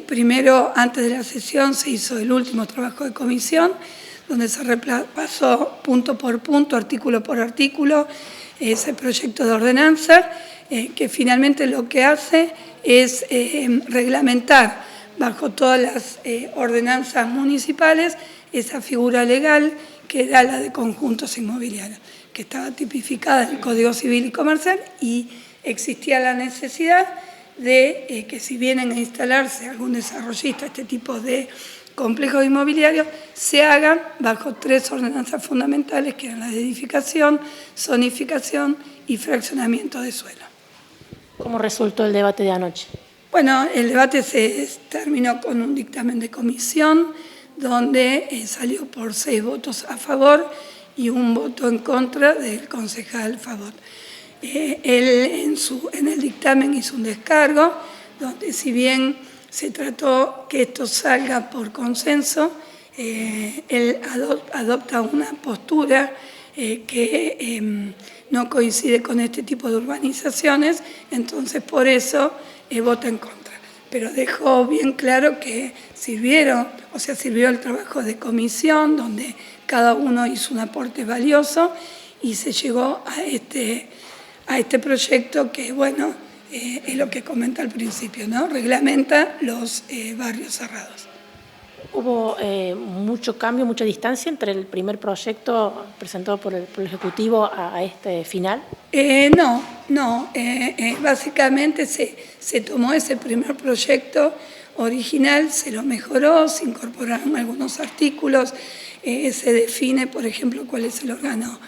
Primero, antes de la sesión, se hizo el último trabajo de comisión, donde se repasó punto por punto, artículo por artículo, ese proyecto de ordenanza, que finalmente lo que hace es reglamentar bajo todas las ordenanzas municipales esa figura legal que era la de conjuntos inmobiliarios, que estaba tipificada en el Código Civil y Comercial, y existía la necesidad de que si vienen a instalarse algún desarrollista este tipo de complejos inmobiliarios, se hagan bajo 3 ordenanzas fundamentales, que eran la de edificación, zonificación y fraccionamiento de suelo. ¿Cómo resultó el debate de anoche? Bueno, el debate se terminó con un dictamen de comisión, donde salió por 6 votos a favor y 1 voto en contra del concejal Favot. Él en el dictamen hizo un descargo, donde si bien se trató que esto salga por consenso, él adopta una postura que no coincide con este tipo de urbanizaciones, entonces por eso vota en contra. Pero dejó bien claro que sirvió el trabajo de comisión, donde cada uno hizo un aporte valioso y se llegó a este proyecto que, bueno, es lo que comenta al principio, ¿no? Reglamenta los barrios cerrados. ¿Hubo mucho cambio, mucha distancia entre el primer proyecto presentado por el Ejecutivo a este final? No. Básicamente se tomó ese primer proyecto original, se lo mejoró, se incorporaron algunos artículos, se define, por ejemplo, cuál es el órgano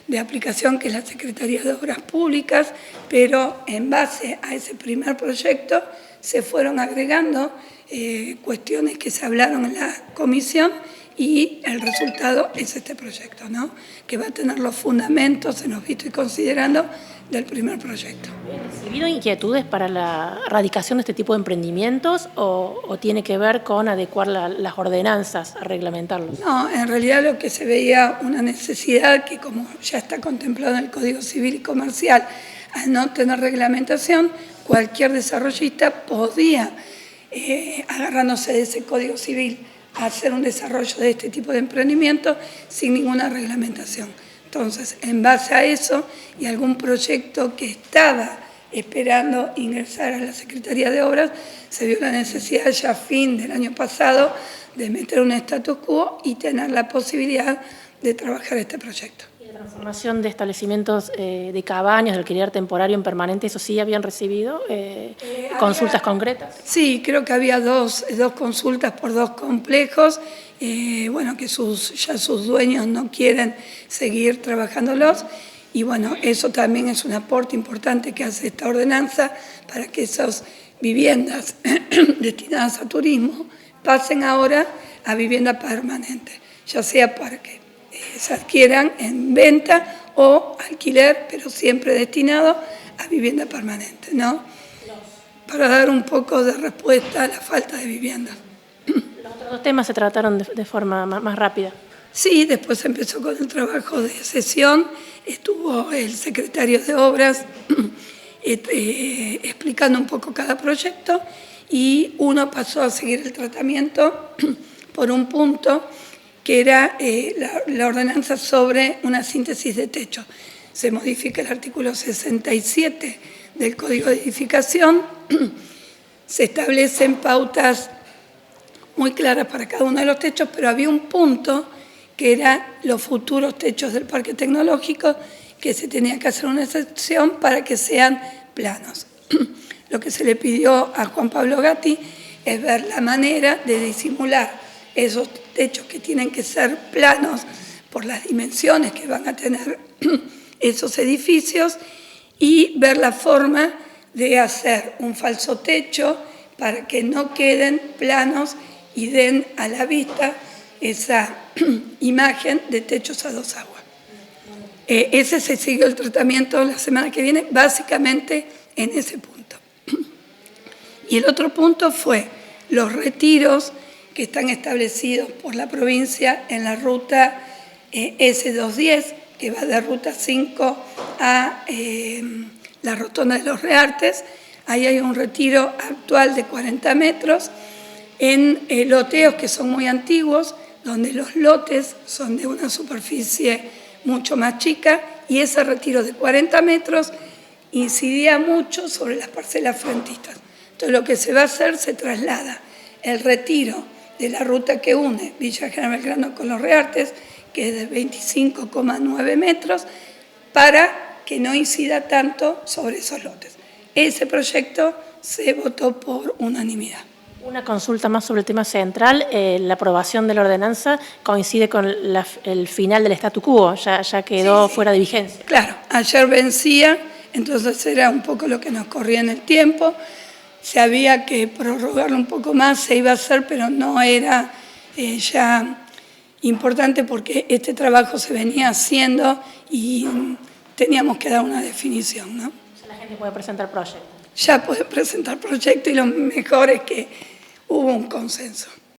de aplicación, que es la Secretaría de Obras Públicas, pero en base a ese primer proyecto se fueron agregando cuestiones que se hablaron en la comisión, y el resultado es este proyecto, ¿no? Que va a tener los fundamentos, en los vistos y considerando, del primer proyecto. ¿Han recibido inquietudes para la erradicación de este tipo de emprendimientos o tiene que ver con adecuar las ordenanzas a reglamentarlos? No, en realidad lo que se veía una necesidad que, como ya está contemplado en el Código Civil y Comercial, al no tener reglamentación, cualquier desarrollista podía, agarrándose de ese Código Civil, hacer un desarrollo de este tipo de emprendimiento sin ninguna reglamentación. Entonces, en base a eso y algún proyecto que estaba esperando ingresar a la Secretaría de Obras, se vio la necesidad ya a fin del año pasado de meter un status quo y tener la posibilidad de trabajar este proyecto. ¿Y la transformación de establecimientos de cabañas, de alquiler temporario en permanente, eso sí habían recibido consultas concretas? Sí, creo que había dos consultas por 2 complejos, bueno, que ya sus dueños no quieren seguir trabajándolos, y bueno, eso también es un aporte importante que hace esta ordenanza para que esas viviendas destinadas a turismo pasen ahora a vivienda permanente, ya sea para que se adquieran en venta o alquiler, pero siempre destinado a vivienda permanente, ¿no? Para dar un poco de respuesta a la falta de vivienda. Los otros 2 temas se trataron de forma más rápida. Sí, después empezó con el trabajo de sesión, estuvo el secretario de Obras explicando un poco cada proyecto, y uno pasó a seguir el tratamiento por un punto que era la ordenanza sobre una síntesis de techo. Se modifica el artículo 67 del Código de Edificación, se establecen pautas muy claras para cada uno de los techos, pero había un punto que era los futuros techos del parque tecnológico, que se tenía que hacer una excepción para que sean planos. Lo que se le pidió a Juan Pablo Gatti es ver la manera de disimular esos techos que tienen que ser planos por las dimensiones que van a tener esos edificios, y ver la forma de hacer un falso techo para que no queden planos y den a la vista esa imagen de techos a 2 aguas. Ese se siguió el tratamiento la semana que viene, básicamente en ese punto. Y el otro punto fue los retiros que están establecidos por la provincia en la ruta S210, que va de Ruta 5 a la Rotonda de los Reartes. Ahí hay un retiro actual de 40 metros, en loteos que son muy antiguos, donde los lotes son de una superficie mucho más chica y ese retiro de 40 metros incidía mucho sobre las parcelas frentistas. Entonces lo que se va a hacer, se traslada el retiro de la ruta que une Villa General Belgrano con Los Reartes, que es de 25,9 metros, para que no incida tanto sobre esos lotes. Ese proyecto se votó por unanimidad. Una consulta más sobre el tema central. La aprobación de la ordenanza coincide con el final del statu quo, ya quedó fuera de vigencia. Claro, ayer vencía, entonces era un poco lo que nos corría en el tiempo. Se había que prorrogarlo un poco más, se iba a hacer, pero no era ya importante porque este trabajo se venía haciendo y teníamos que dar una definición, ¿no? La gente puede presentar proyectos. Ya puede presentar proyectos y lo mejor es que hubo un consenso.